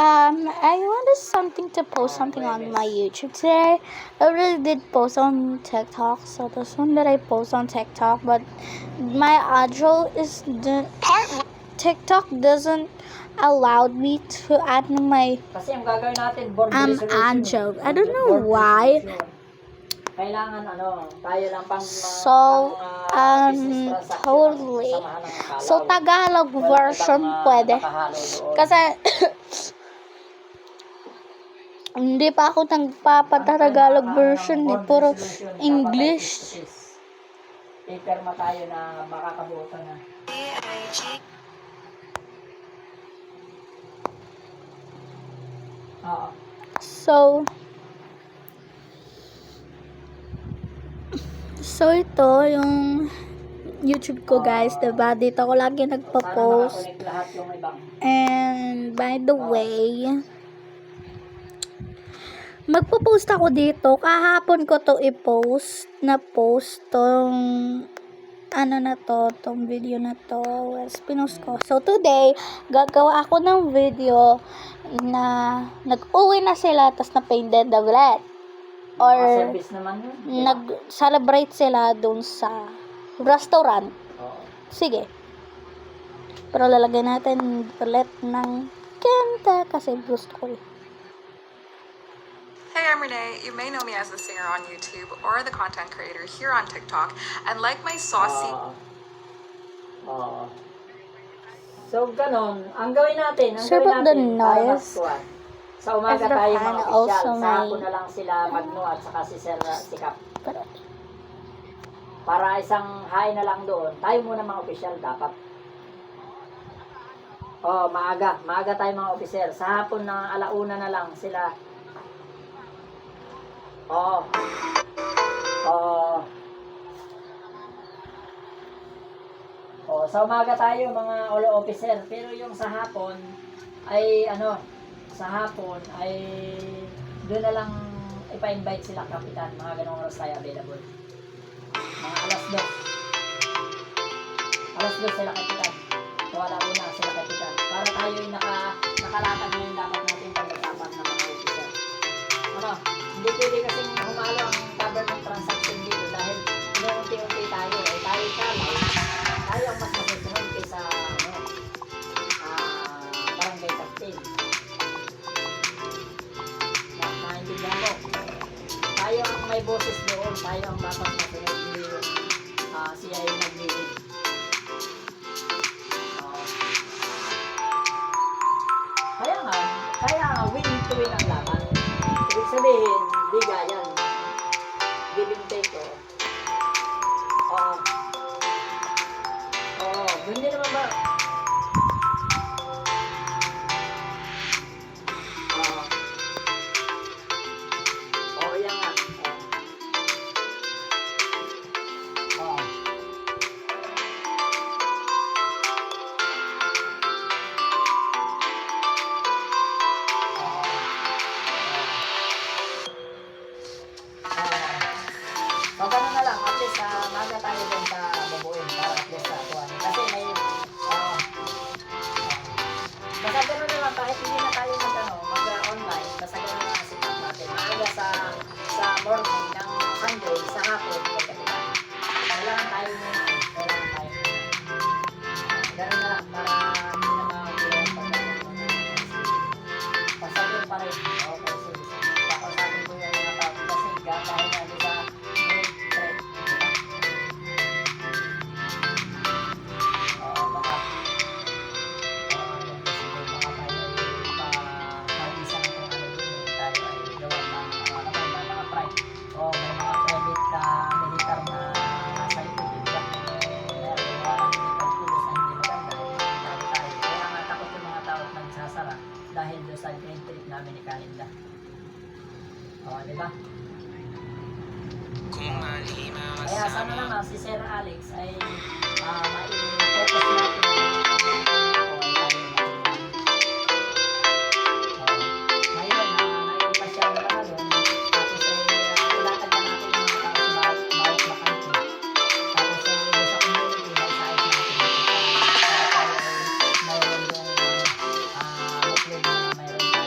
I wanted something to post something on my YouTube today. I really did post on TikTok, so this one that I post on TikTok, but my audio is TikTok doesn't allow me to add my Kasi ang gagawin natin, board resolution. audio. I don't know why. Kailangan tayo lang pang totally. So Tagalog version pwede. Kasi hindi pa ako nagpapatagalog version eh, puro English. Iperma tayo na makakabuo na. So ito yung YouTube ko, guys, diba? Dito ako lagi nagpa-post. And by the way, magpo-post ako dito. Kahapon ko to i-post. Na-post tong tong video na to. Pinost ko. So today, gagawa ako ng video na nag-uwi na sila tapos na-painted the ulit. Or nag-celebrate sila dun sa restaurant. Sige. Pero lalagay natin ulit ng kanta kasi gusto ko. Hey, I'm Renee. You may know me as the singer on YouTube or the content creator here on TikTok. And like my saucy... So, ganon. Ang gawin natin, sa umaga tayo mga opisyal. Sa hapon na lang sila Magno at saka si Sir Sikap. Para isang hay na lang doon. Tayo muna mga opisyal dapat. Maaga. Maaga tayo mga opisyal. Sa hapon na alauna na lang sila. Sa umaga tayo mga olo officer, pero yung sa hapon ay doon na lang ipa-invite sila kapitan, mga ganong oras tayo available. Mga alas 2 sila kapitan. So alauna sila kapitan. Para tayo yung nakalatag ngayon dapat natin pag-usapan ng mga officer. Hindi pwede kasing humalo ang cover ng transaction dito dahil unti-unti tayo. Tayo kalaw. Tayo ang mas masusunod kaysa barangay captain. Naintindihan mo. Tayo ang may boses doon. Tayo ang dapat masunod. Hindi yung siya yung nag-lead. Kaya nga win to win ang laban. Ibig sabihin, bigayan. Give and take, hindi naman ba? Yan nga. Gano'n na lang, at least maga tayo din sa bubuin para at least sa tuwan. Kasi may basta gano'n na lang, kahit hindi na tayo mag-online, basta gano'n na lang ang sikat natin. Maaga sa morning ng Sunday, sa hapon, pagkatipan. Kailangan tayo muna. Gano'n na lang, para hindi na mag-iwan basta doon pa rin. Okay, sige. Papasakin ko yung mga tao. Kasi dahil nga doon sa dahil doon sa grade trip namin ni Kalinda. Diba? Kaya sana naman si Sir Alex ay mai-focus natin ngayon na siya na lang doon. Tapos ilatag na natin yung mga tao sa bawat bakante. Tapos sa community na isa-ayos natin para tayo ay mayroon yung upload na mayroon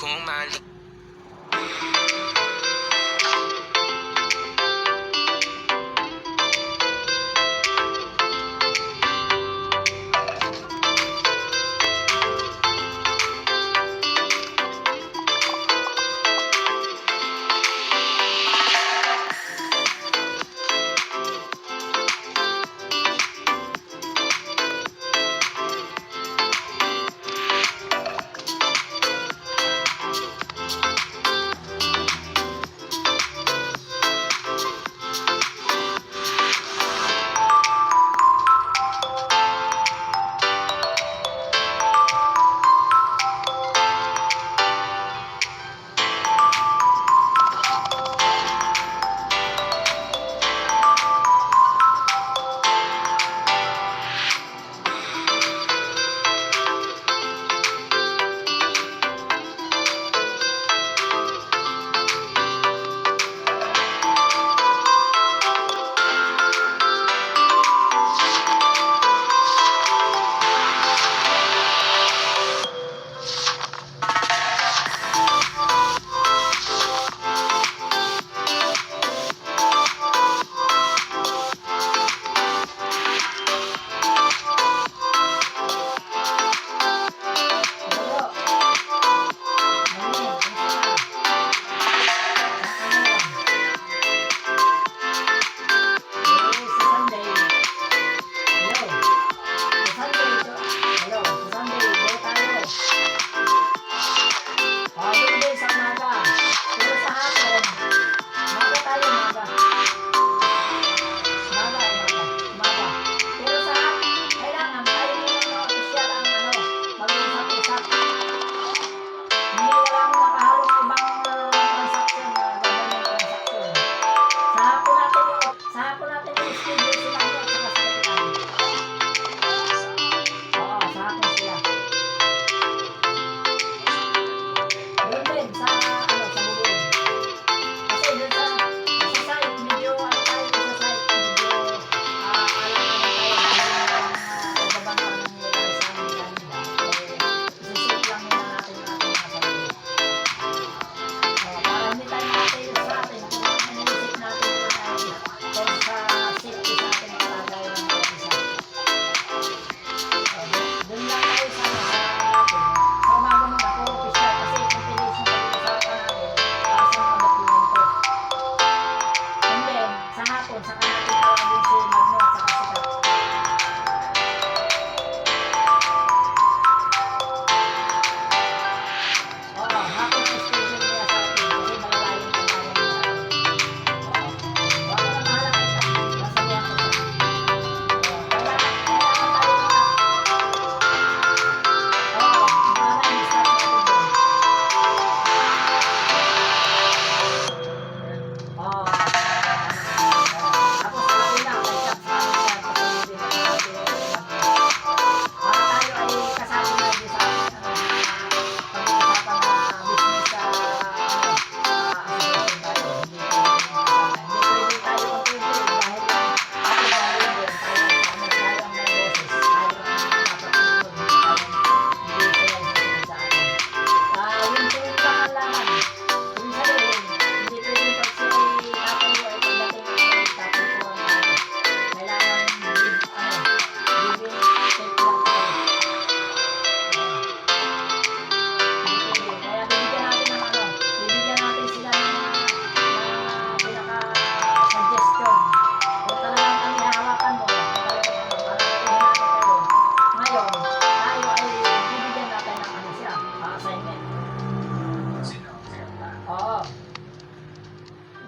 kung mali.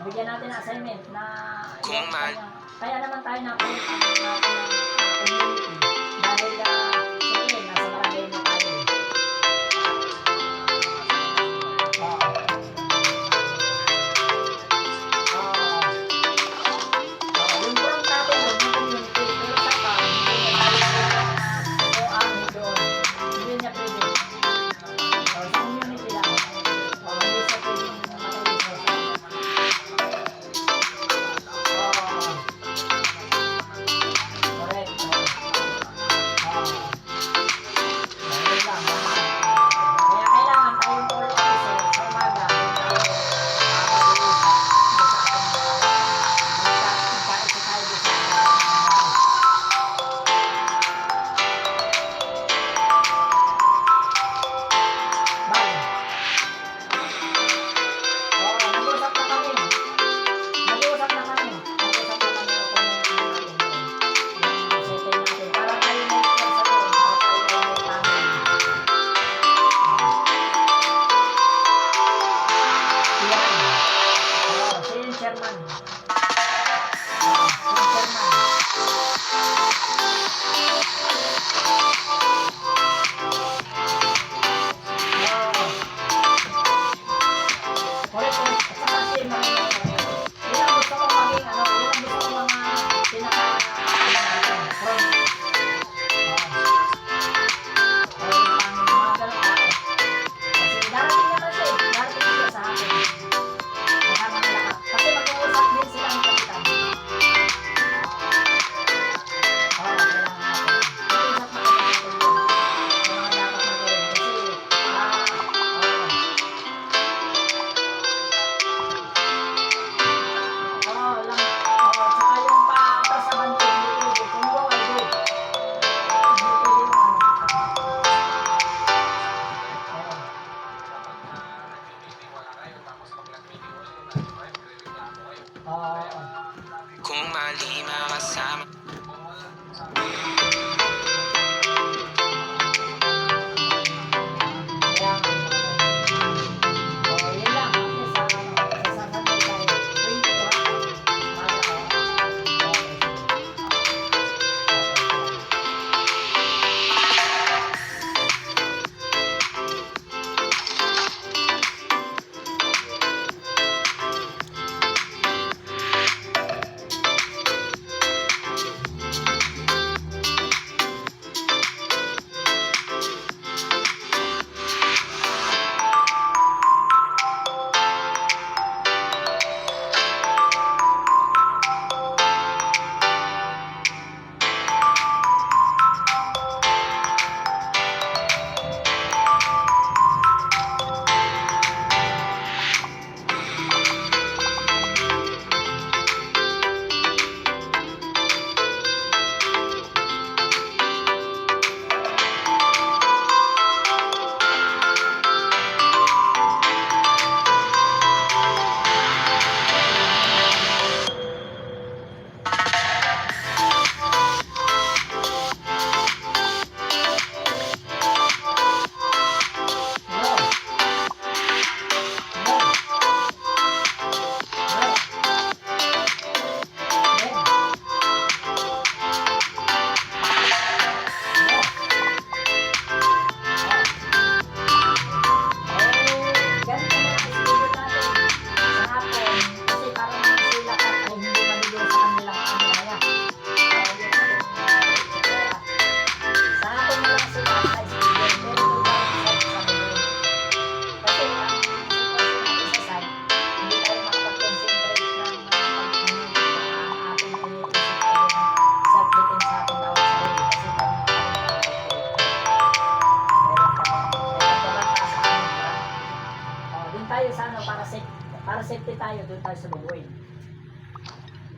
Bigyan natin ng assignment na Kung man. kaya naman tayo na-appoint ang community dahil siyempre nasa barangay na tayo. Yung prompt natin doon, yung community, pero sa pa, hindi niya tayo o ang doon. Hindi niya pwede. Sa community lang. Hindi siya pwede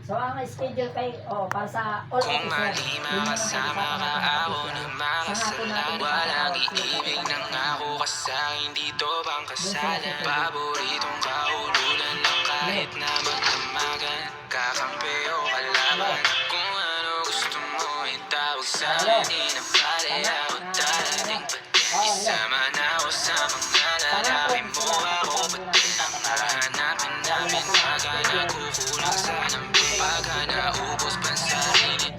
So, ang schedule kay, para sa all Kung officer. malima kasama ka ako na makasalanan. Walang iibig ng ako ka sa'kin, dito bang kasalan? Paboritong kaululan lang kahit na magdamagan. Kakampi o kalaban, kung ano gusto mo itawag sa'kin. Inapali ako darating, isama na ako sa mga lalaki mo. Ako ba't hahanapin namin pagka nakukulang sa lambing? Pagka naubos pa sa sarili.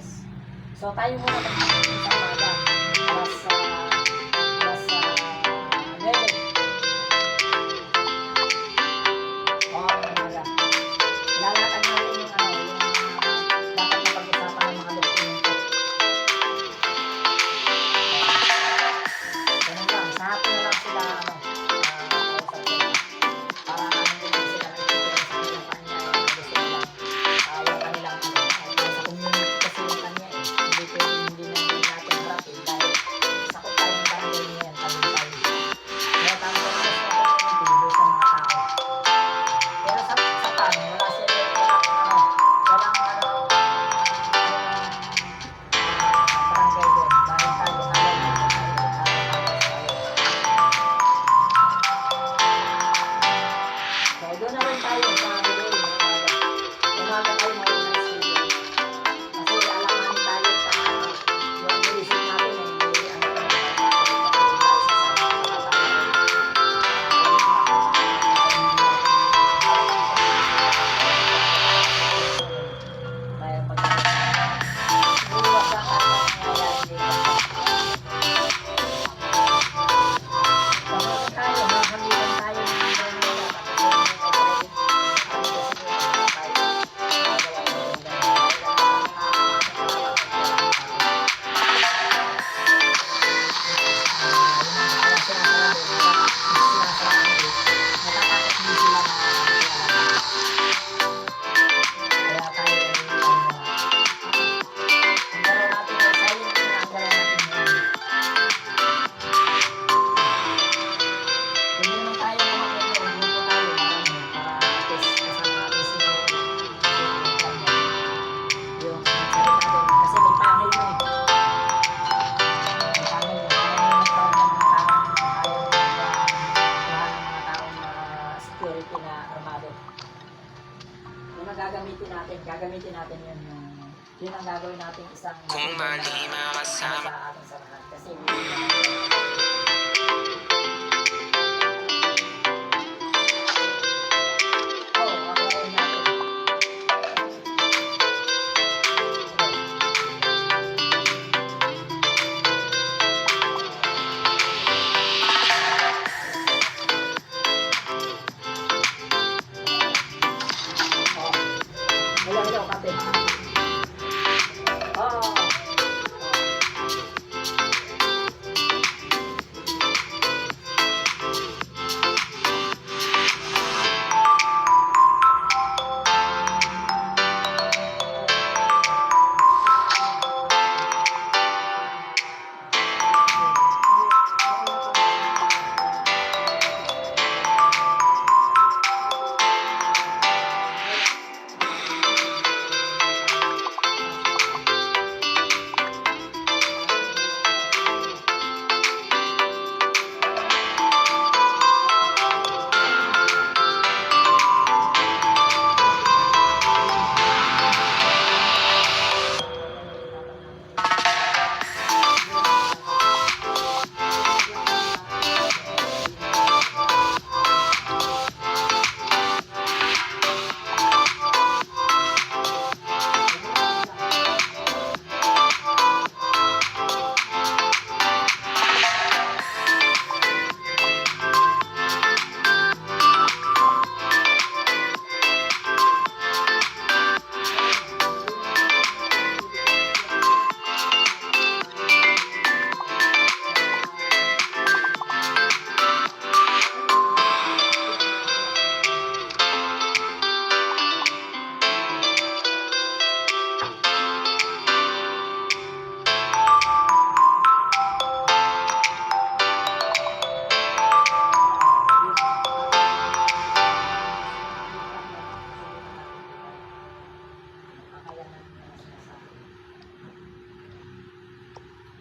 So, tayo muna mag-isip sa umaga. Alas 9. Umaga. Lalakad natin yung dapat na pag-usapan ng mga dokumento. Ganun lang. Sa hapon na lang sila, kausap sila. Para hindi na sila nag-experience sa kanilang kanya. Gusto nila. Yung kanilang sa community kasi yung kanya hindi natin harapin dahil sakot tayo ng barangay niya yan, talumpay. Kaya tayo sa community sa mga tao. Pero sa paano, walang barangay doon dahil tayo alam na so doon naman tayo sa umaga tayo mag-schedule. Kasi alanganin tayo sa yung reason natin gagamitin natin yun ang gagawin natin isang Kung malima kasama sa ating sarahan kasi gagawin natin hello kapit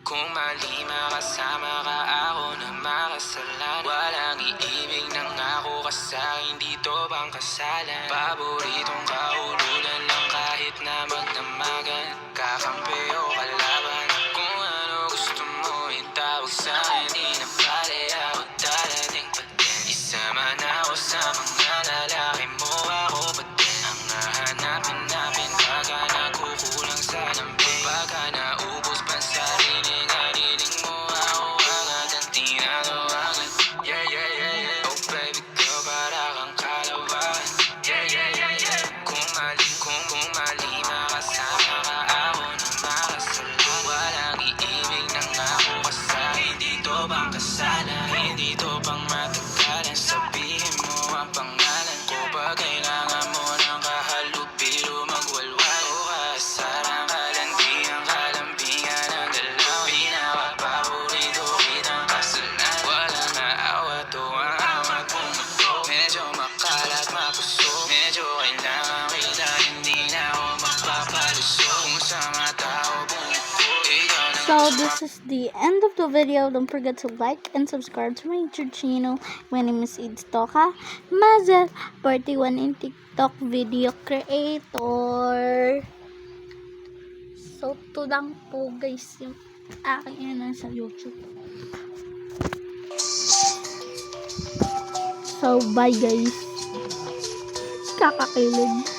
Kung mali makasama ka, ako na makasalanan. Walang iibig ng ako ka sa'kin, dito bang kasalan? Paboritong kaululan lang kahit na magdamagan. Kakampi o kalaban, kung ano gusto mo itawag sa'kin. Di na pala ako darating pa din. Isama na ako sa mga lalaki mo, ako pa din ang hahanapin pagka nagkukulang sa lambing. Pagka naubos pa sa sarili, narinig mo ako agad ang tinatawagan. Yeah, yeah, yeah, yeah. Oh baby girl, para kang kalawan. Yeah, yeah, yeah, yeah. Kung mali makasama ka, ako na makasalan. Walang iibig ng ako ka sa'kin, dito bang kasalan? Hindi to pang matagalan, sabihin mo ang pangalan ko. Pag kailangan mo ng kahalubilo, magwalwal o kasaran. Kalambingan ng dalaw, pinaka-paborito kitang kasalan. Walang naawa to ang awat mong mundo. Medyo makalat, mapuso, medyo kailangan kita, hindi na ako magpapaluso. Kung sa mata ko bumuko, ikaw lang So this is the end of the video. Don't forget to like and subscribe to my YouTube channel. My name is Id Toka Mazel, 41 in TikTok video creator. So to lang po guys yung aking sa YouTube. So bye guys. Kakakilig.